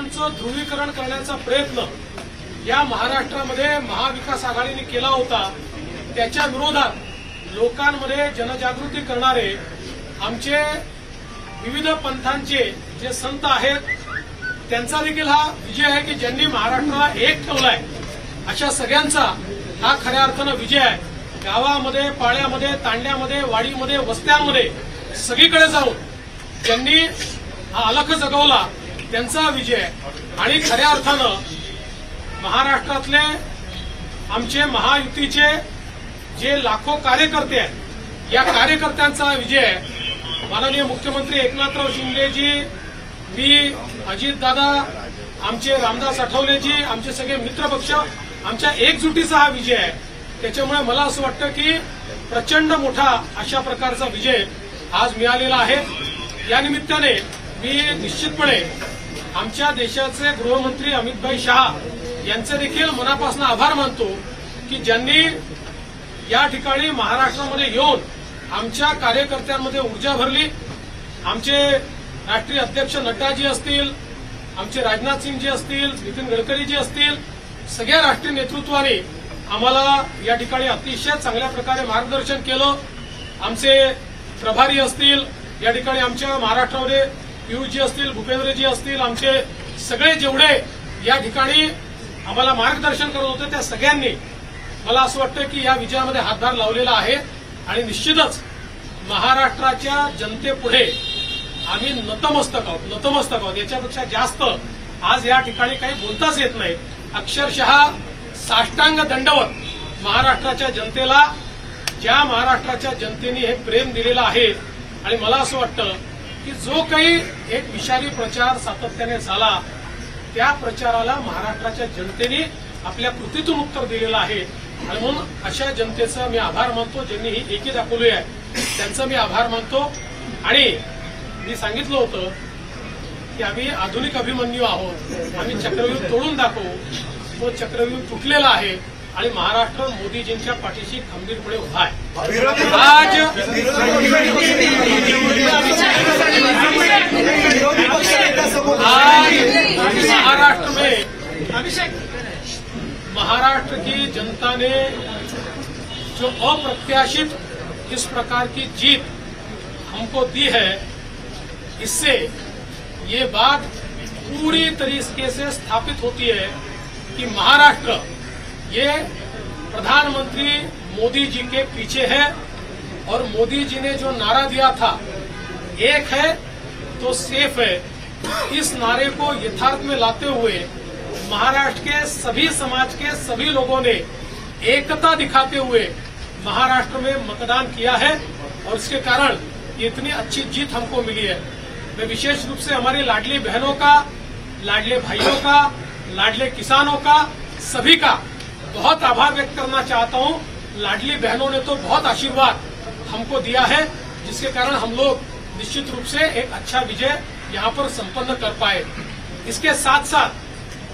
मतांचं ध्रुवीकरण करण्याचा प्रयत्न या महाराष्ट्रामध्ये महाविकास आघाडीने केला होता। त्याच्या विरोधात लोकांमध्ये जनजागृती करणारे आमचे विविध पंथांचे जे संत आहेत त्यांचा देखील हा विजय आहे की ज्यांनी महाराष्ट्राला एक ठेवलाय। अशा सगळ्यांचा हा खऱ्या अर्थानं विजय आहे। गावामध्ये, पाड्यामध्ये, तांड्यामध्ये, वाडीमध्ये, वस्त्यांमध्ये सगळीकडे जाऊन ज्यांनी हा अलख जगवला त्यांचा विजय आहे। आणि खऱ्या अर्थानं महाराष्ट्रातले आमचे महायुतीचे जे लाखो कार्यकर्ते आहेत या कार्यकर्त्यांचा विजय आहे। माननीय मुख्यमंत्री एकनाथराव शिंदेजी, मी, अजितदादा, आमचे रामदास आठवलेजी, आमचे सगळे मित्रपक्ष, आमच्या एकजुटीचा हा विजय आहे। त्याच्यामुळे मला असं वाटतं की प्रचंड मोठा अशा प्रकारचा विजय आज मिळालेला आहे। या निमित्ताने मी निश्चितपणे आमच्या देशाचे गृहमंत्री अमितभाई शहा यांचे देखील मनापासून आभार मानतो की ज्यांनी या ठिकाणी महाराष्ट्रामध्ये येऊन आमच्या कार्यकर्त्यांमध्ये ऊर्जा भरली। आमचे राष्ट्रीय अध्यक्ष नड्डाजी असतील, आमचे राजनाथ सिंहजी असतील, नितीन गडकरीजी असतील, सगळ्या राष्ट्रीय नेतृत्वाने आम्हाला या ठिकाणी अतिशय चांगल्या प्रकारे मार्गदर्शन केलं। आमचे प्रभारी असतील या ठिकाणी आमच्या महाराष्ट्रामध्ये पियुषजी असतील, भूपेंद्रजी असतील, आमचे सगळे जेवढे या ठिकाणी आम्हाला मार्गदर्शन करत होते त्या सगळ्यांनी मला असं वाटतं की या विजयामध्ये हातभार लावलेला आहे। आणि निश्चितच महाराष्ट्राच्या जनतेपुढे आम्ही नतमस्तक आहोत। याच्यापेक्षा जास्त आज या ठिकाणी काही बोलताच येत नाही। अक्षरशः साष्टांग दंडवत महाराष्ट्राच्या जनतेला, ज्या महाराष्ट्राच्या जनतेने हे प्रेम दिलेलं आहे। आणि मला असं वाटतं की जो काही एक विषारी प्रचार सातत्याने झाला त्या प्रचाराला महाराष्ट्राच्या जनतेने आपल्या कृतीतून उत्तर दिलेलं आहे। आणि म्हणून अशा जनतेचा मी आभार मानतो, ज्यांनी ही एकी दाखवली आहे त्यांचा मी आभार मानतो। आणि मी सांगितलं होतं की आम्ही आधुनिक अभिमन्यू आहोत, आम्ही चक्रव्यूह तोडून दाखवू। तो चक्रव्यूह तुटलेला आहे आणि महाराष्ट्र मोदीजींच्या पाठीशी खंबीरपणे उभा आहे। आज महाराष्ट्र की जनता ने जो अप्रत्याशित इस प्रकार की जीत हमको दी है, इससे ये बात पूरी तरीके से स्थापित होती है कि महाराष्ट्र ये प्रधानमंत्री मोदी जी के पीछे है। और मोदी जी ने जो नारा दिया था, एक है तो सेफ है, इस नारे को यथार्थ में लाते हुए महाराष्ट्र के सभी समाज के सभी लोगों ने एकता दिखाते हुए महाराष्ट्र में मतदान किया है। और इसके कारण ये इतनी अच्छी जीत हमको मिली है। मैं विशेष रूप से हमारी लाडली बहनों का, लाडले भाइयों का, लाडले किसानों का, सभी का बहुत आभार व्यक्त करना चाहता हूं। लाडली बहनों ने तो बहुत आशीर्वाद हमको दिया है, जिसके कारण हम लोग निश्चित रूप से एक अच्छा विजय यहां पर संपन्न कर पाए। इसके साथ साथ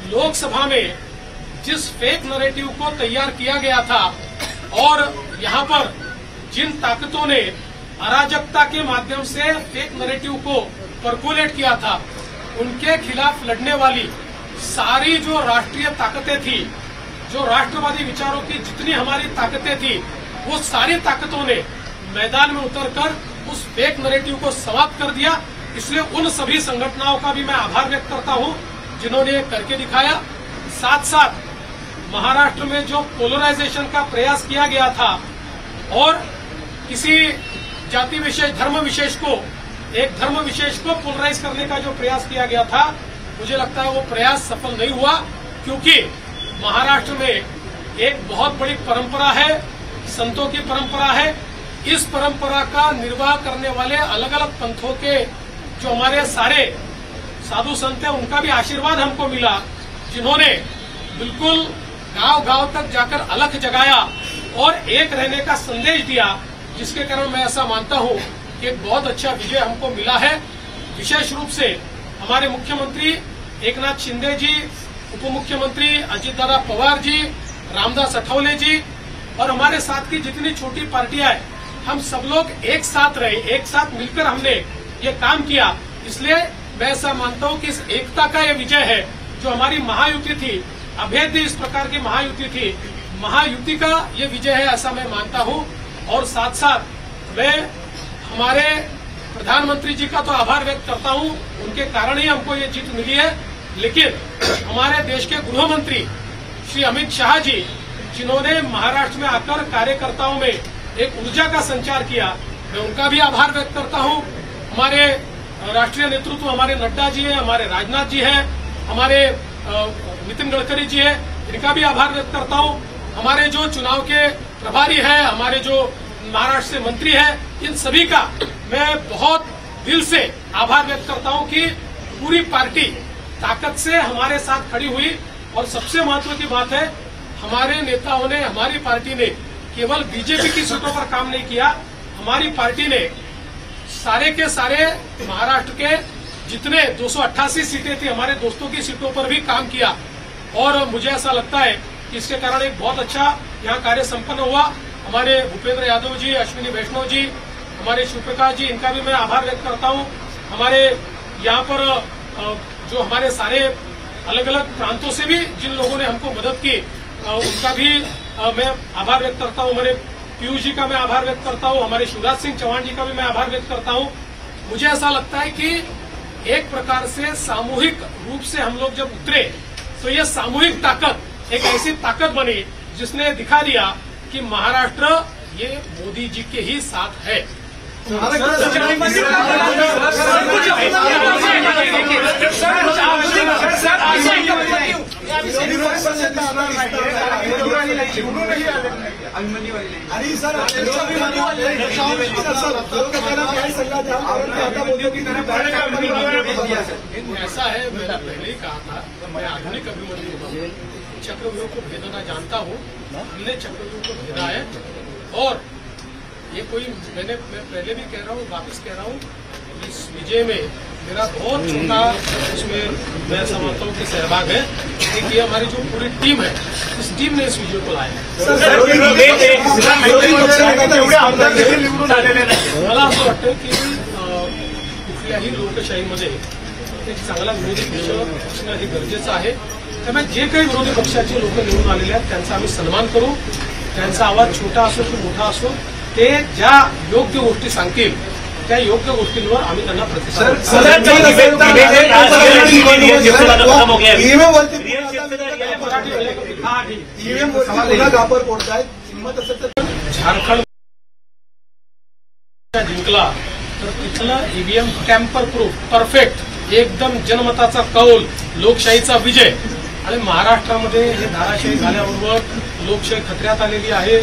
लोकसभा में जिस फेक नैरेटिव को तैयार किया गया था और यहां पर जिन ताकतों ने अराजकता के माध्यम से फेक नैरेटिव को परकुलेट किया था, उनके खिलाफ लड़ने वाली सारी जो राष्ट्रीय ताकतें थी, जो राष्ट्रवादी विचारों की जितनी हमारी ताकतें थी, वो सारी ताकतों ने मैदान में उतरकर उस फेक नैरेटिव को समाप्त कर दिया। इसलिए उन सभी संगठनों का भी मैं आभार व्यक्त करता हूं जिन्होंने ये करके दिखाया। साथ साथ महाराष्ट्र में जो पोलराइजेशन का प्रयास किया गया था और किसी जाति विशेष, धर्म विशेष को, एक धर्म विशेष को पोलराइज करने का जो प्रयास किया गया था, मुझे लगता है वो प्रयास सफल नहीं हुआ। क्योंकि महाराष्ट्र में एक बहुत बड़ी परंपरा है, संतों की परंपरा है। इस परंपरा का निर्वाह करने वाले अलग अलग पंथों के जो हमारे सारे साधु संत हैं, उनका भी आशीर्वाद हमको मिला, जिन्होंने बिल्कुल गांव गांव तक जाकर अलख जगाया और एक रहने का संदेश दिया, जिसके कारण मैं ऐसा मानता हूं कि एक बहुत अच्छा विजय हमको मिला है। विशेष रूप से हमारे मुख्यमंत्री एकनाथ शिंदे जी, उप मुख्यमंत्री अजितदादा पवार जी, रामदास आठवले जी और हमारे साथ की जितनी छोटी पार्टियां हैं, हम सब लोग एक साथ रहे, एक साथ मिलकर हमने ये काम किया। इसलिए मैं ऐसा मानता हूं कि इस एकता का ये विजय है। जो हमारी महायुति थी, अभेद्य इस प्रकार की महायुति थी, महायुति का ये विजय है, ऐसा मैं मानता हूं। और साथ साथ मैं हमारे प्रधानमंत्री जी का तो आभार व्यक्त करता हूं, उनके कारण ही हमको ये जीत मिली है। लेकिन हमारे देश के गृह मंत्री श्री अमित शाह जी, जिन्होंने महाराष्ट्र में आकर कार्यकर्ताओं में एक ऊर्जा का संचार किया, मैं उनका भी आभार व्यक्त करता हूं। हमारे राष्ट्रीय नेतृत्व, हमारे नड्डा जी है, हमारे राजनाथ जी है, हमारे नितिन गडकरी जी है, इनका भी आभार व्यक्त करता हूं। हमारे जो चुनाव के प्रभारी है, हमारे जो महाराष्ट्र से मंत्री है, इन सभी का मैं बहुत दिल से आभार व्यक्त करता हूं कि पूरी पार्टी ताकत से हमारे साथ खड़ी हुई। और सबसे महत्व की बात है, हमारे नेताओं ने, हमारी पार्टी ने केवल बीजेपी की सीटों पर काम नहीं किया, हमारी पार्टी ने सारे के सारे महाराष्ट्र के जितने 288 सीटें थी, हमारे दोस्तों की सीटों पर भी काम किया। और मुझे ऐसा लगता है कि इसके कारण एक बहुत अच्छा यहाँ कार्य संपन्न हुआ। हमारे भूपेंद्र यादव जी, अश्विनी वैष्णव जी, हमारे शिवप्रकाश जी, इनका भी मैं आभार व्यक्त करता हूँ। हमारे यहाँ पर जो हमारे सारे अलग अलग प्रांतों से भी जिन लोगों ने हमको मदद की, उनका भी मैं आभार व्यक्त करता हूँ। हमारे पीयूष जी का मैं आभार व्यक्त करता हूँ, हमारे शिवराज सिंह चौहान जी का भी मैं आभार व्यक्त करता हूँ। मुझे ऐसा लगता है कि एक प्रकार से सामूहिक रूप से हम लोग जब उतरे तो ये सामूहिक ताकत एक ऐसी ताकत बनी जिसने दिखा दिया कि महाराष्ट्र ये मोदी जी के ही साथ है। ऐसा है, मैंने पहले ही कहा था, मैं आधुनिक अभिमन्यु हूँ, चक्रव्यूह को भेदना जानता हूँ, हमने चक्रव्यूह को भेदा है। और ये कोई मैं पहले भी कह रहा हूँ, वापस कह रहा हूँ, इस विजय में मेरा बहुत छोटा इसमें मैं समझता हूँ कि सहभाग है। एक ये हमारी जो पूरी टीम है, इस टीम ने इस विजय को लाया है। मला असं वाटतं की कुठल्याही लोकशाहीमध्ये एक चांगला विरोधी पक्ष असणं हे गरजेचं आहे। त्यामुळे जे काही विरोधी पक्षाचे लोक निवडून आलेले आहेत त्यांचा आम्ही सन्मान करू। त्यांचा आवाज छोटा असो की मोठा असो, ते ज्या योग्य गोष्टी सांगतील त्या योग्य गोष्टींवर आम्ही त्यांना प्रतिसाद झारखंड जिंकला तर तिथलं ईव्हीएम टॅम्पर प्रूफ परफेक्ट एकदम जनमताचा कौल, लोकशाहीचा विजय। आणि महाराष्ट्रामध्ये हे धाराशाही झाल्याबरोबर लोकशाही खतऱ्यात आलेली आहे,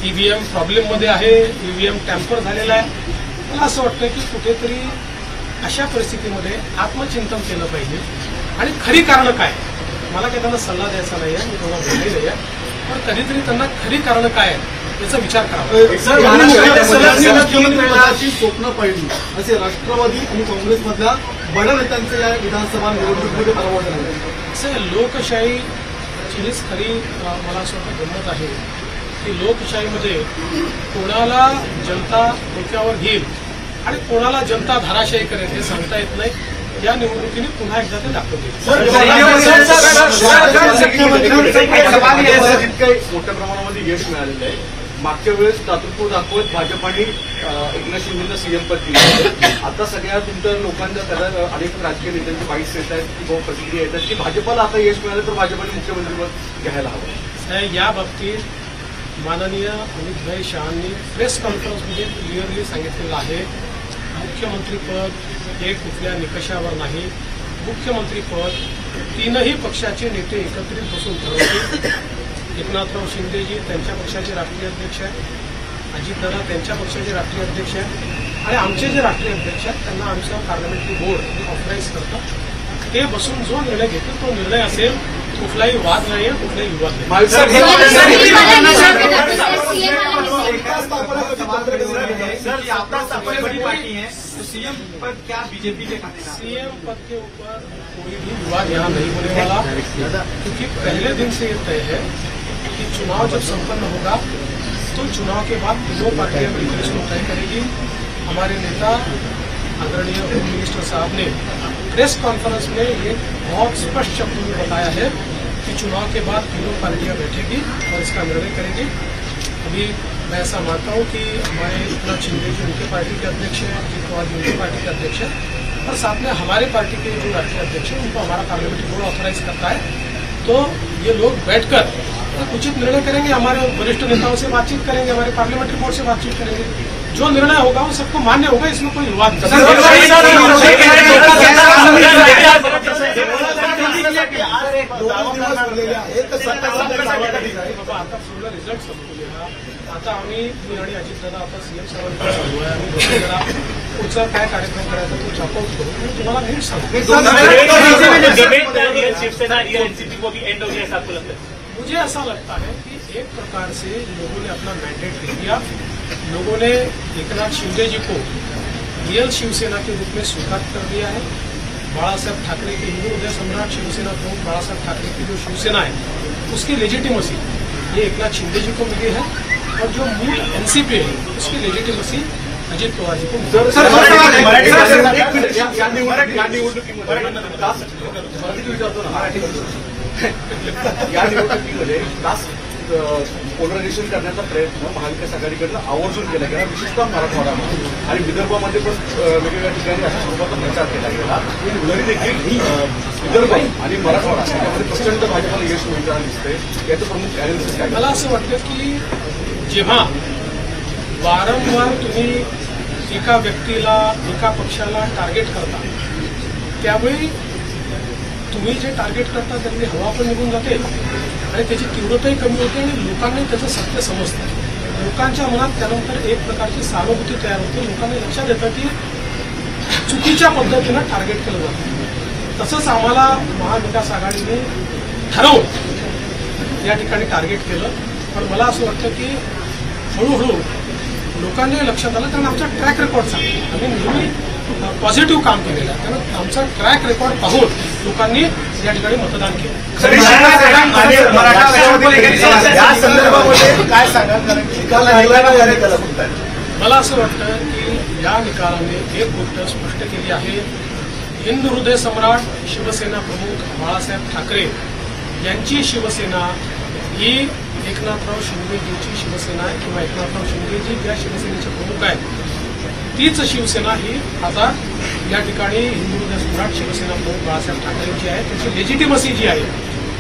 ईव्हीएम प्रॉब्लेममध्ये आहे, ईव्हीएम टॅम्पर झालेला आहे। मला असं वाटतं की कुठेतरी अशा परिस्थितीमध्ये आत्मचिंतन केलं पाहिजे आणि खरी कारणं काय, मला काही त्यांना सल्ला द्यायचा नाही आहे, मी त्यांना बोलले नाही आहे, पण कधीतरी त्यांना खरी कारणं काय याचा विचार करावा। मुख्यमंत्र्यांची स्वप्न पाहिली असे राष्ट्रवादी आणि काँग्रेसमधल्या बड्या नेत्यांचे या विधानसभा निवडणुकीमध्ये पराभव झाले। असे लोकशाहीची हीच खरी मला असं वाटतं गंमत आहे की लोकशाहीमध्ये कोणाला जनता डोक्यावर घेईल आणि कोणाला जनता धाराशाही करेल हे सांगता येत नाही। या निवडणुकीने पुन्हा एकदा ते दाखवतील। मोठ्या प्रमाणामध्ये यश मिळालेलं आहे। मागच्या वेळेस दातृत्व दाखवत भाजपाने एकनाथ शिंदेंना सीएम पद दिलं। आता सगळ्या तुमच्या लोकांच्या त्याला अनेक राजकीय नेत्यांची बाईट्स येत आहेत की बहुत प्रतिक्रिया येतात की भाजपाला आता यश मिळालं तर भाजपाने मुख्यमंत्रीपद घ्यायला हवं। या बाबतीत माननीय अमित भाई शहांनी प्रेस कॉन्फरन्समध्ये क्लिअरली सांगितलेलं आहे, मुख्यमंत्रीपद हे कुठल्या निकषावर नाही, मुख्यमंत्रीपद तीनही पक्षाचे नेते एकत्रित बसून ठरवतील। एकनाथराव शिंदेजी त्यांच्या पक्षाचे राष्ट्रीय अध्यक्ष आहेत, अजितदादा त्यांच्या पक्षाचे राष्ट्रीय अध्यक्ष आहेत आणि आमचे जे राष्ट्रीय अध्यक्ष आहेत त्यांना आमचं पार्लमेंटरी बोर्ड ऑथराईज करतं। ते बसून जो निर्णय घेतील तो निर्णय असेल, कुठलाही वाद नाही आहे, कुठलाही विवाद नाही। सीएम पद क्या बीजेपी के खाते? सीएम पद के ऊपर कोई भी विवाद यहाँ नहीं होने वाला, क्योंकि पहले दिन से ये तय है कि चुनाव जब संपन्न होगा तो चुनाव के बाद तीनों पार्टियां मिलकर इसको तय करेगी। हमारे नेता आदरणीय होम मिनिस्टर साहब ने प्रेस कॉन्फ्रेंस में ये बहुत स्पष्ट शब्दों में बताया है कि चुनाव के बाद तीनों पार्टियां बैठेगी और इसका निर्णय करेगी। अभी मैं ऐसा मानता हूं कि हमारे एकनाथ शिंदे जो उनके पार्टी के अध्यक्ष हैं, अजित पवार जी उनकी पार्टी के अध्यक्ष हैं, और साथ में हमारे पार्टी के जो राष्ट्रीय अध्यक्ष हैं उनको हमारा पार्लियामेंट्री बोर्ड ऑथराइज करता है। तो ये लोग बैठकर एक उचित निर्णय करेंगे, हमारे वरिष्ठ नेताओं से बातचीत करेंगे, हमारे पार्लियामेंट्री बोर्ड से बातचीत करेंगे, जो निर्णय होगा वो सबको मान्य होगा, इसमें कोई विवाद नहीं। रिझल्ट संपलेला आता आम्ही मी आणि अजितदादा आता सीएम साहेबांकडे चालू आहे, आम्ही जरा पुढचा काय कार्यक्रम करायचा तो चॉकआउट करू आणि तुम्हाला नीट सांगू। मुझे ऐसा लगता है कि एक प्रकार से लोगों ने अपना मैंडेट ले लिया, लोगों ने एकनाथ शिंदे जी को रियल शिवसेना के रूप में स्वीकार कर दिया है। बाला साहब ठाकरे के हिंदू हृदय सम्राट शिवसेना प्रमुख बाला साहब ठाकरे की जो शिवसेना है उसकी लेजिटिमेसी ये एकनाथ शिंदे जी को मिली है, और जो मूल एनसीपी है उसकी लेजिटिमेसी अजित पवार जी को या निवडणुकीमध्ये पोलरायझेशन करण्याचा प्रयत्न महाविकास आघाडीकडनं आवर्जून केला गेला, विशेषतः मराठवाड्यामध्ये आणि विदर्भामध्ये पण वेगवेगळ्या ठिकाणी अशा स्वरूपाचा प्रचार केला गेला। तरी देखील विदर्भ आणि मराठवाडा यामध्ये प्रचंड भाजपाला यश मिळताना दिसतंय, याचं प्रमुख ॲनालिसिस काय? मला असं वाटतं की जेव्हा वारंवार तुम्ही एका व्यक्तीला एका पक्षाला टार्गेट करता त्यावेळी तुम्ही जे टार्गेट करता त्यातली हवा पण निघून जाते आणि त्याची तीव्रताही कमी होते आणि लोकांनाही त्याचं सत्य समजतं। लोकांच्या मनात त्यानंतर एक प्रकारची सहानुभूती तयार होते, लोकांना लक्षात येतं की चुकीच्या पद्धतीनं टार्गेट केलं जातं। तसंच आम्हाला महाविकास आघाडीने ठरवून या ठिकाणी टार्गेट केलं, पण मला असं वाटतं की हळूहळू लोकांनी लक्षात आलं, कारण आमचा ट्रॅक रेकॉर्ड सांगतो आम्ही नेहमी पॉझिटिव्ह काम केलेलं आहे, कारण आमचा ट्रॅक रेकॉर्ड पाहून लोकांनी या ठिकाणी मतदान केलं। मला असं वाटतं की या निकालाने एक गोष्ट स्पष्ट केली आहे, हिंदू हृदय सम्राट शिवसेना प्रमुख बाळासाहेब ठाकरे यांची शिवसेना ही एकनाथराव शिंदेजींची शिवसेना आहे, किंवा एकनाथराव शिंदेजी ज्या शिवसेनेचे प्रमुख आहेत तीच शिवसेना ही आता या ठिकाणी हिंदू हृदय सम्राट शिवसेना प्रमुख बाळासाहेब ठाकरेंची आहे। त्याची लेजिटिमसी जी आहे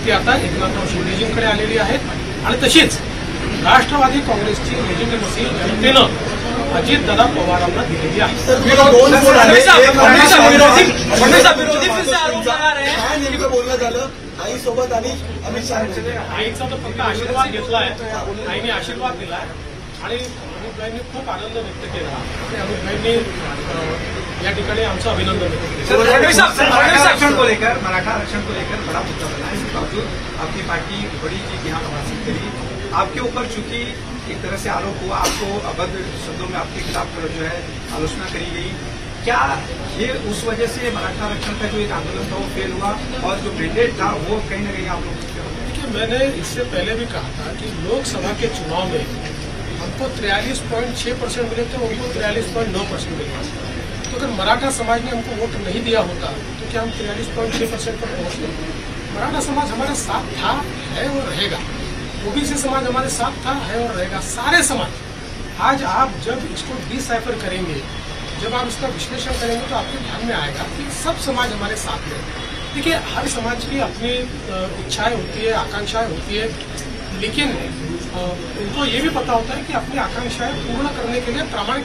ती आता एकनाथराव शिंदेजींकडे आलेली आहे, आणि तशीच राष्ट्रवादी काँग्रेसची लेजिटिमसी जनतेनं अजितदादा पवारांना दिलेली आहे। बोलणं झालं आईसोबत आणि अमित शहा आईचा तर फक्त आशीर्वाद घेतलाय, आईने आशीर्वाद दिलाय आणि अमितभाईंनी खूप आनंद व्यक्त केला आणि अमितभाईंनी या ठिकाणी आमचं अभिनंदन व्यक्त केलं। आरक्षण को लेकर मराठा आरक्षण को लेकर बड़ा मुद्दा बना है, इसके बावजूद आपकी पार्टी बड़ी जीत यहाँ पर हासिल करी। आपके ऊपर चूंकि एक तरह से आरोप हुआ, आपको अभद्र शब्दों में आपके खिलाफ जो है आलोचना करी गई, क्या ये उस वजह से मराठा आरक्षण का जो एक आंदोलन था वो फेल हुआ और जो मैंडेट था वो कहीं न कहीं आप लोग? देखिए, मैंने इससे पहले भी कहा था कि लोकसभा के चुनाव में हमको 43.6% मिले थे, उनको 43.9% मिले। तो अगर मराठा समाज ने हमको वोट नहीं दिया होता तो क्या हम 43.6% पर पहुंचते? मराठा समाज हमारे साथ था, है और रहेगा। ओबीसी समाज हमारे साथ था, है और रहेगा। सारे समाज आज आप जब इसको डिसाइफर करेंगे, जब आप इसका विश्लेषण करेंगे तो आपके ध्यान में आएगा कि सब समाज हमारे साथ में। देखिए, हर समाज की अपनी इच्छाएं होती है, आकांक्षाएं होती है, लेकिन उनको ये भी पता होता है कि अपनी आकांक्षाएं पूर्ण करने के लिए प्रामाणिक